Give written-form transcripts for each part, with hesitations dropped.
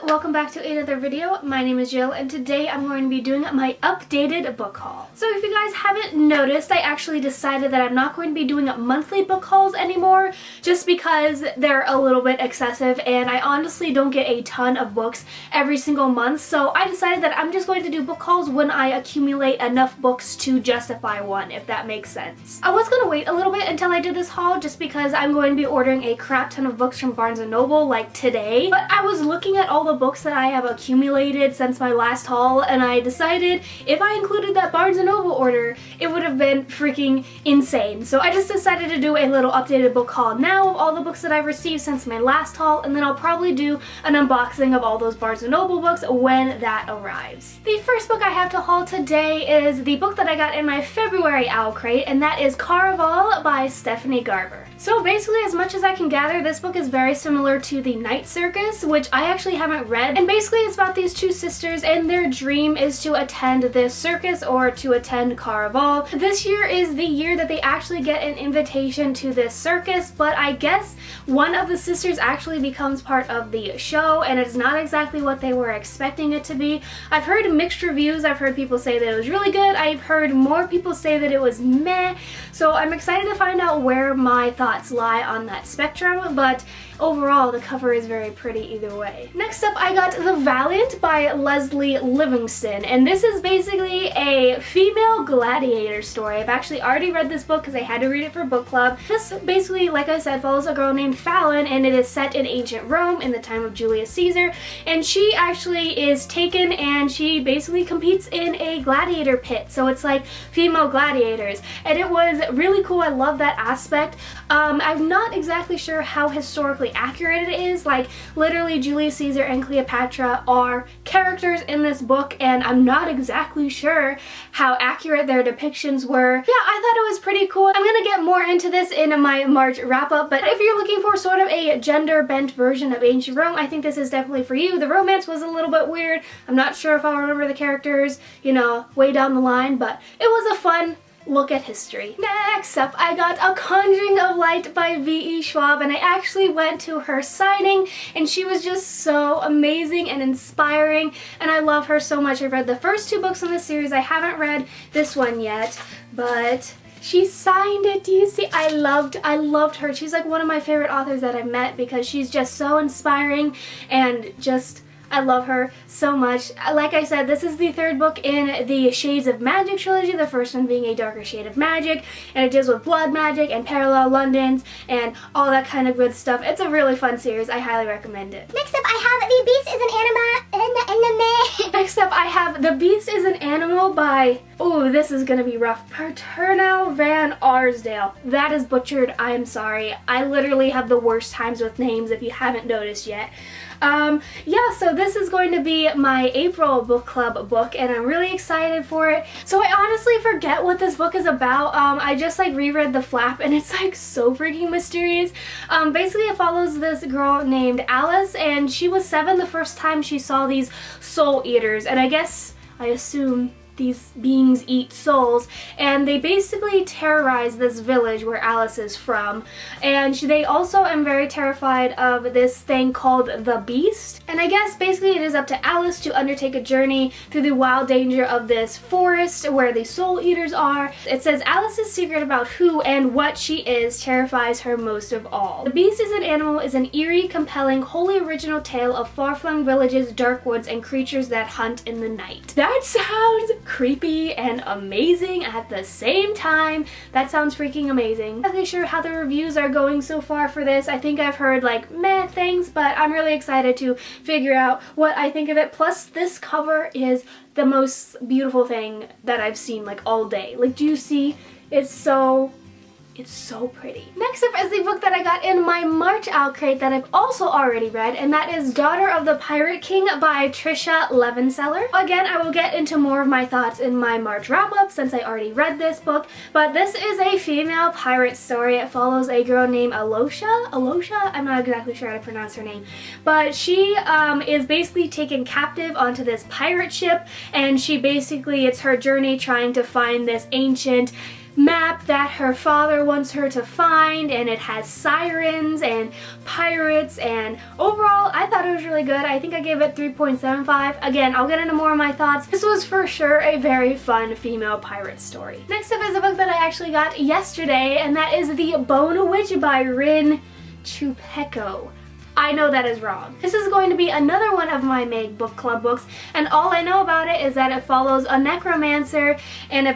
welcome back to another video. My name is Jill and today I'm going to be doing my updated book haul. So if you guys haven't noticed, I actually decided that I'm not going to be doing monthly book hauls anymore just because they're a little bit excessive and I honestly don't get a ton of books every single month, so I decided that I'm just going to do book hauls when I accumulate enough books to justify one, if that makes sense. I was going to wait a little bit until I did this haul just because I'm going to be ordering a crap ton of books from Barnes & Noble like today, but I was looking at all the books that I have accumulated since my last haul and I decided if I included that Barnes & Noble order it would have been freaking insane. So I just decided to do a little updated book haul now of all the books that I've received since my last haul, and then I'll probably do an unboxing of all those Barnes & Noble books when that arrives. The first book I have to haul today is the book that I got in my February Owl Crate, and that is Caraval by Stephanie Garber. So basically, as much as I can gather, this book is very similar to The Night Circus, which I actually haven't read. And basically it's about these two sisters and their dream is to attend this circus or to attend Caraval. This year is the year that they actually get an invitation to this circus, but I guess one of the sisters actually becomes part of the show and it's not exactly what they were expecting it to be. I've heard mixed reviews. I've heard people say that it was really good. I've heard more people say that it was meh. So I'm excited to find out where my thoughts lie on that spectrum, but overall the cover is very pretty either way. Next up I got The Valiant by Leslie Livingston, and this is basically a female gladiator story. I've actually already read this book because I had to read it for book club. This basically, like I said, follows a girl named Fallon and it is set in ancient Rome in the time of Julius Caesar, and she actually is taken and she basically competes in a gladiator pit, so it's like female gladiators, and it was really cool. I love that aspect. I'm not exactly sure how historically accurate it is. Like literally Julius Caesar and Cleopatra are characters in this book and I'm not exactly sure how accurate their depictions were. Yeah, I thought it was pretty cool. I'm gonna get more into this in my March wrap up, but if you're looking for sort of a gender bent version of ancient Rome, I think this is definitely for you. The romance was a little bit weird. I'm not sure if I'll remember the characters, you know, way down the line, but it was a fun look at history. Next up, I got A Conjuring of Light by V.E. Schwab, and I actually went to her signing and she was just so amazing and inspiring and I love her so much. I've read the first two books in the series. I haven't read this one yet, but she signed it. Do you see? I loved her. She's like one of my favorite authors that I've met because she's just so inspiring and just I love her so much. Like I said, this is the third book in the Shades of Magic trilogy, the first one being A Darker Shade of Magic, and it deals with blood magic and parallel Londons and all that kind of good stuff. It's a really fun series. I highly recommend it. Next up I have The Beast is an Anime. Next up I have The Beast is an Animal by, oh, this is gonna be rough, Paterno Van Arsdale. That is butchered. I'm sorry. I literally have the worst times with names if you haven't noticed yet. Yeah, so this is going to be my April book club book and I'm really excited for it. So I honestly forget what this book is about. I just like reread the flap and it's like so freaking mysterious. Basically it follows this girl named Alice and she was 7 the first time she saw these soul eaters, and I assume these beings eat souls, and they basically terrorize this village where Alice is from, and they also am very terrified of this thing called the Beast, and I guess basically it is up to Alice to undertake a journey through the wild danger of this forest where the soul eaters are. It says Alice's secret about who and what she is terrifies her most of all. The Beast is an Animal is an eerie, compelling, wholly original tale of far-flung villages, dark woods, and creatures that hunt in the night. That sounds creepy and amazing at the same time. That sounds freaking amazing. I'm not really sure how the reviews are going so far for this. I think I've heard like meh things, but I'm really excited to figure out what I think of it. Plus this cover is the most beautiful thing that I've seen like all day. Like, do you see? It's so pretty. Next up is the book that I got in my March Owl Crate that I've also already read, and that is Daughter of the Pirate King by Trisha Levin. Again, I will get into more of my thoughts in my March wrap-up since I already read this book, but this is a female pirate story. It follows a girl named Alosha? I'm not exactly sure how to pronounce her name, but she is basically taken captive onto this pirate ship, and she basically, it's her journey trying to find this ancient map that her father wants her to find, and it has sirens and pirates, and overall I thought it was really good. I think I gave it 3.75. Again, I'll get into more of my thoughts. This was for sure a very fun female pirate story. Next up is a book that I actually got yesterday, and that is The Bone Witch by Rin Chupeco. I know that is wrong. This is going to be another one of my Meg Book Club books, and all I know about it is that it follows a necromancer, and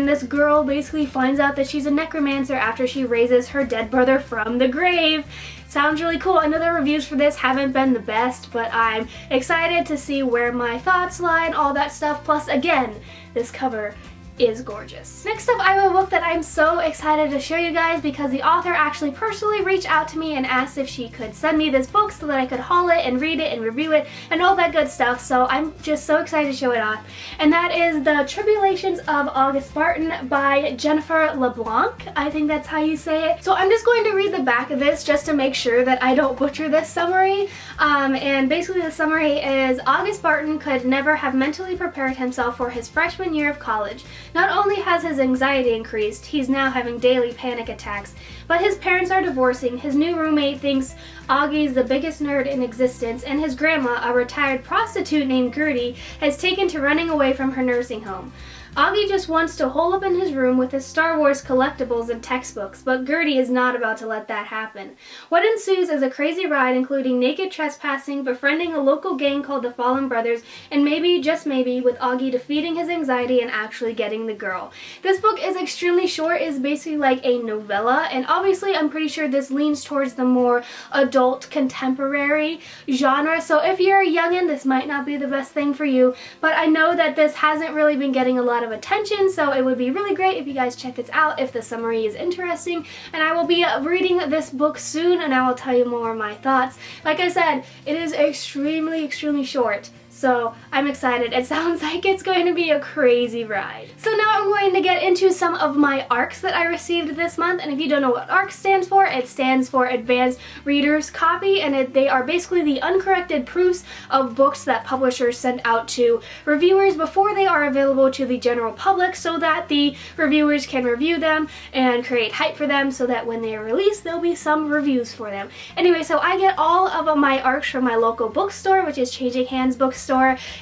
this girl basically finds out that she's a necromancer after she raises her dead brother from the grave. Sounds really cool. I know the reviews for this haven't been the best, but I'm excited to see where my thoughts lie and all that stuff. Plus, again, this cover is gorgeous. Next up, I have a book that I'm so excited to show you guys because the author actually personally reached out to me and asked if she could send me this book so that I could haul it and read it and review it and all that good stuff. So I'm just so excited to show it off. And that is The Tribulations of August Barton by Jennifer Leblanc. I think that's how you say it. So I'm just going to read the back of this just to make sure that I don't butcher this summary. And basically the summary is August Barton could never have mentally prepared himself for his freshman year of college. Not only has his anxiety increased, he's now having daily panic attacks, but his parents are divorcing, his new roommate thinks Augie's the biggest nerd in existence, and his grandma, a retired prostitute named Gertie, has taken to running away from her nursing home. Augie just wants to hole up in his room with his Star Wars collectibles and textbooks, but Gertie is not about to let that happen. What ensues is a crazy ride including naked trespassing, befriending a local gang called the Fallen Brothers, and maybe, just maybe, with Augie defeating his anxiety and actually getting the girl. This book is extremely short. It's basically like a novella, and obviously I'm pretty sure this leans towards the more adult contemporary genre, so if you're a youngin', this might not be the best thing for you, but I know that this hasn't really been getting a lot of attention, so it would be really great if you guys check this out if the summary is interesting, and I will be reading this book soon and I will tell you more of my thoughts. Like I said, it is extremely short, so I'm excited. It sounds like it's going to be a crazy ride. So now I'm going to get into some of my ARCs that I received this month, and if you don't know what ARC stands for, it stands for Advanced Reader's Copy, and they are basically the uncorrected proofs of books that publishers send out to reviewers before they are available to the general public so that the reviewers can review them and create hype for them so that when they are released, there'll be some reviews for them. Anyway, so I get all of my ARCs from my local bookstore, which is Changing Hands Bookstore,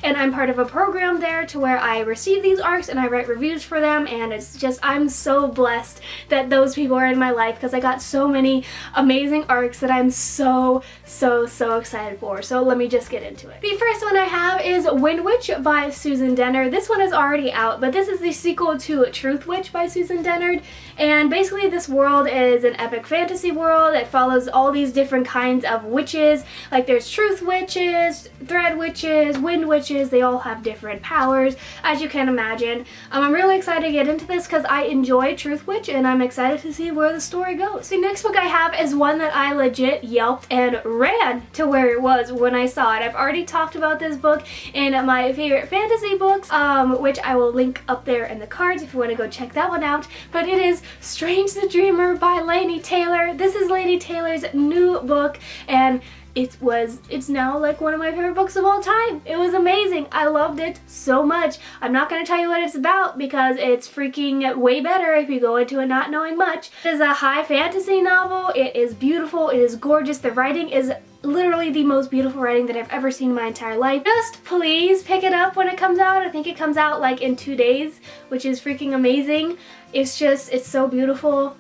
and I'm part of a program there to where I receive these ARCs and I write reviews for them, and it's just, I'm so blessed that those people are in my life because I got so many amazing ARCs that I'm so excited for. So let me just get into it. The first one I have is Wind Witch by Susan Dennard. This one is already out, but this is the sequel to Truth Witch by Susan Dennard, and basically this world is an epic fantasy world. It follows all these different kinds of witches, like there's truth witches, thread witches, wind witches. They all have different powers, as you can imagine. I'm really excited to get into this because I enjoy Truth Witch and I'm excited to see where the story goes. The next book I have is one that I legit yelped and ran to where it was when I saw it. I've already talked about this book in my favorite fantasy books, which I will link up there in the cards if you want to go check that one out, but it is Strange the Dreamer by Laini Taylor. This is Laini Taylor's new book, and it's now like one of my favorite books of all time. It was amazing. I loved it so much. I'm not going to tell you what it's about because it's freaking way better if you go into it not knowing much. It is a high fantasy novel. It is beautiful. It is gorgeous. The writing is literally the most beautiful writing that I've ever seen in my entire life. Just please pick it up when it comes out. I think it comes out like in 2 days, which is freaking amazing. It's so beautiful.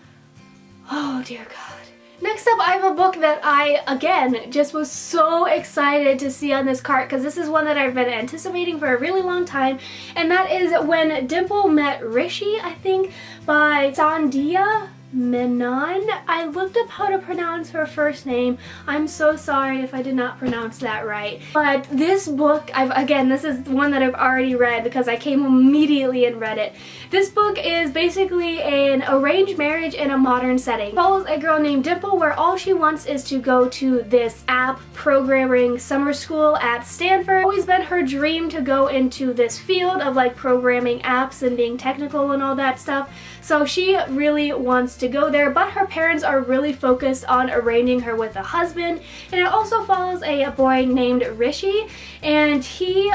Oh dear God. Next up, I have a book that I, again, just was so excited to see on this cart because this is one that I've been anticipating for a really long time, and that is When Dimple Met Rishi, I think, by Sandhya Menon. I looked up how to pronounce her first name. I'm so sorry if I did not pronounce that right. But this book, this is one that I've already read because I came immediately and read it. This book is basically an arranged marriage in a modern setting. It follows a girl named Dimple where all she wants is to go to this app programming summer school at Stanford. It's always been her dream to go into this field of like programming apps and being technical and all that stuff. So she really wants to go there, but her parents are really focused on arranging her with a husband. And it also follows a boy named Rishi, and he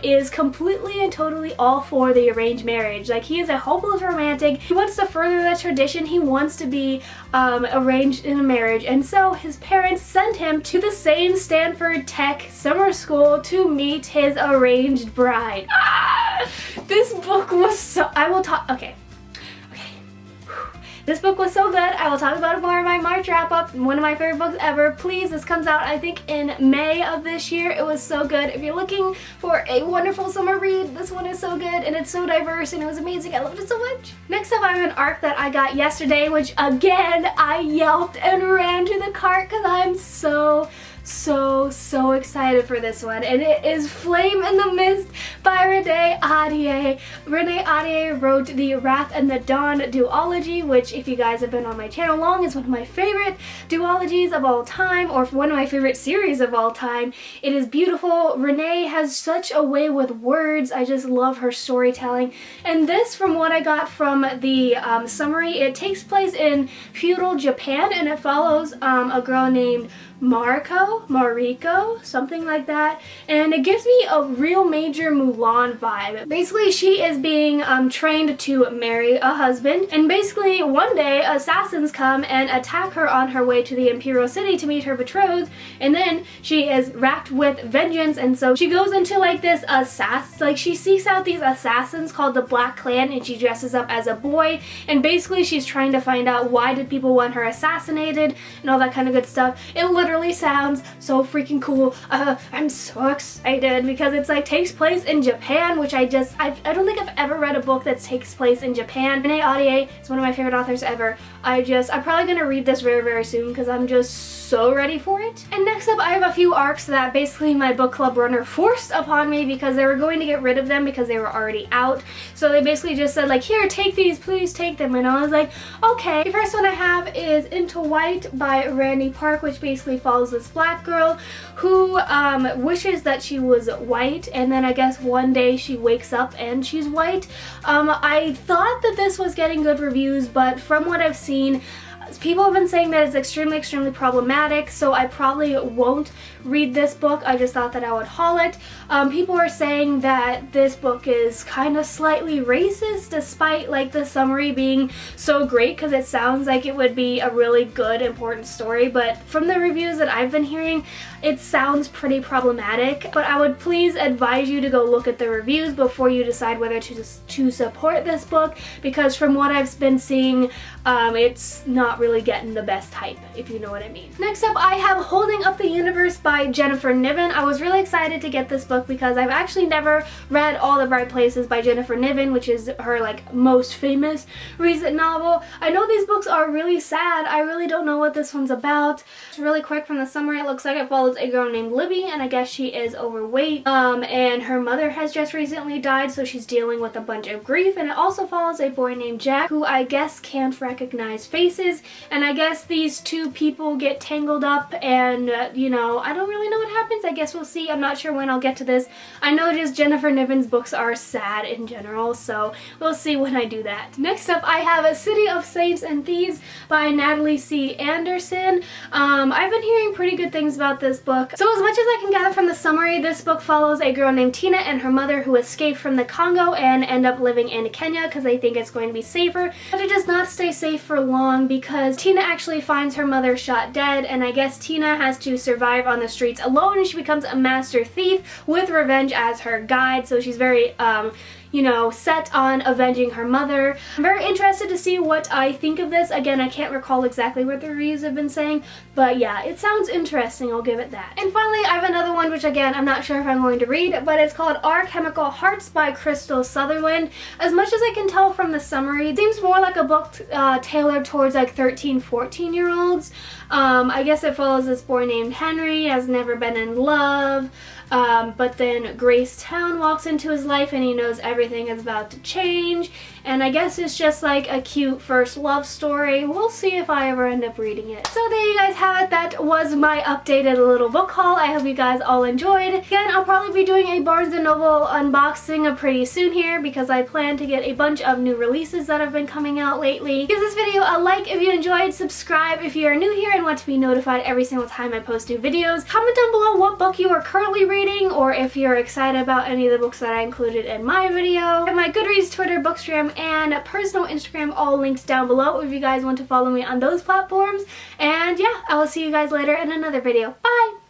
is completely and totally all for the arranged marriage. Like, he is a hopeless romantic. He wants to further the tradition. He wants to be arranged in a marriage, and so his parents sent him to the same Stanford Tech summer school to meet his arranged bride. This book was so... Okay. This book was so good. I will talk about it more in my March wrap-up. One of my favorite books ever. Please, this comes out, I think, in May of this year. It was so good. If you're looking for a wonderful summer read, this one is so good, and it's so diverse, and it was amazing. I loved it so much. Next up, I have an arc that I got yesterday, which, again, I yelped and ran to the cart because I'm so excited for this one, and it is Flame in the Mist by Renee Ahdieh. Renee Ahdieh wrote the Wrath and the Dawn duology, which, if you guys have been on my channel long, is one of my favorite duologies of all time, or one of my favorite series of all time. It is beautiful. Renee has such a way with words. I just love her storytelling, and this, from what I got from the summary, it takes place in feudal Japan, and it follows a girl named Mariko, something like that, and it gives me a real major Mulan vibe. Basically, she is being trained to marry a husband, and basically one day assassins come and attack her on her way to the Imperial City to meet her betrothed, and then she is racked with vengeance, and so she goes into like this she seeks out these assassins called the Black Clan, and she dresses up as a boy, and basically she's trying to find out why did people want her assassinated and all that kind of good stuff. It literally sounds so freaking cool. I'm so excited because it's like takes place in Japan, which I don't think I've ever read a book that takes place in Japan. Renee Ahdieh is one of my favorite authors ever. I'm probably gonna read this very, very soon because I'm just so ready for it. And next up, I have a few arcs that basically my book club runner forced upon me because they were going to get rid of them because they were already out. So they basically just said like, here, take these, please take them. And I was like, okay. The first one I have is Into White by Randy Park, which basically follows this black girl who wishes that she was white, and then I guess one day she wakes up and she's white. I thought that this was getting good reviews, but from what I've seen, people have been saying that it's extremely problematic, so I probably won't read this book. I just thought that I would haul it. People are saying that this book is kind of slightly racist, despite like the summary being so great, because it sounds like it would be a really good, important story, but from the reviews that I've been hearing, it sounds pretty problematic. But I would please advise you to go look at the reviews before you decide whether to support this book, because from what I've been seeing, it's not really getting the best hype, if you know what I mean. Next up, I have Holding Up the Universe by Jennifer Niven. I was really excited to get this book because I've actually never read All the Bright Places by Jennifer Niven, which is her like most famous recent novel. I know these books are really sad. I really don't know what this one's about. Just really quick from the summary, it looks like it follows a girl named Libby, and I guess she is overweight, and her mother has just recently died, so she's dealing with a bunch of grief. And it also follows a boy named Jack, who I guess can't recognize faces, and I guess these two people get tangled up, and you know, I don't really know what happens. I guess we'll see. I'm not sure when I'll get to this. I know just Jennifer Niven's books are sad in general, so we'll see when I do that. Next up, I have A City of Saints and Thieves by Natalie C. Anderson. I've been hearing pretty good things about this book. So as much as I can gather from the summary, this book follows a girl named Tina and her mother who escape from the Congo and end up living in Kenya because they think it's going to be safer. But it does not stay safe for long because Tina actually finds her mother shot dead, and I guess Tina has to survive on the streets alone, and she becomes a master thief with revenge as her guide. So she's very you know, set on avenging her mother. I'm very interested to see what I think of this. Again, I can't recall exactly what the reviews have been saying, but yeah, it sounds interesting, I'll give it that. And finally, I have another one, which again, I'm not sure if I'm going to read, but it's called Our Chemical Hearts by Crystal Sutherland. As much as I can tell from the summary, it seems more like a book tailored towards like 13, 14-year-olds. I guess it follows this boy named Henry, has never been in love. but then Grace Town walks into his life and he knows everything is about to change, and I guess it's just like a cute first love story. We'll see if I ever end up reading it. So there you guys have it. That was my updated little book haul. I hope you guys all enjoyed. Again, I'll probably be doing a Barnes & Noble unboxing pretty soon here because I plan to get a bunch of new releases that have been coming out lately. Give this video a like if you enjoyed, subscribe if you are new here and want to be notified every single time I post new videos. Comment down below what book you are currently reading or if you're excited about any of the books that I included in my video. And my Goodreads, Twitter, Bookstagram, and personal Instagram all linked down below if you guys want to follow me on those platforms. And yeah, I will see you guys later in another video. Bye!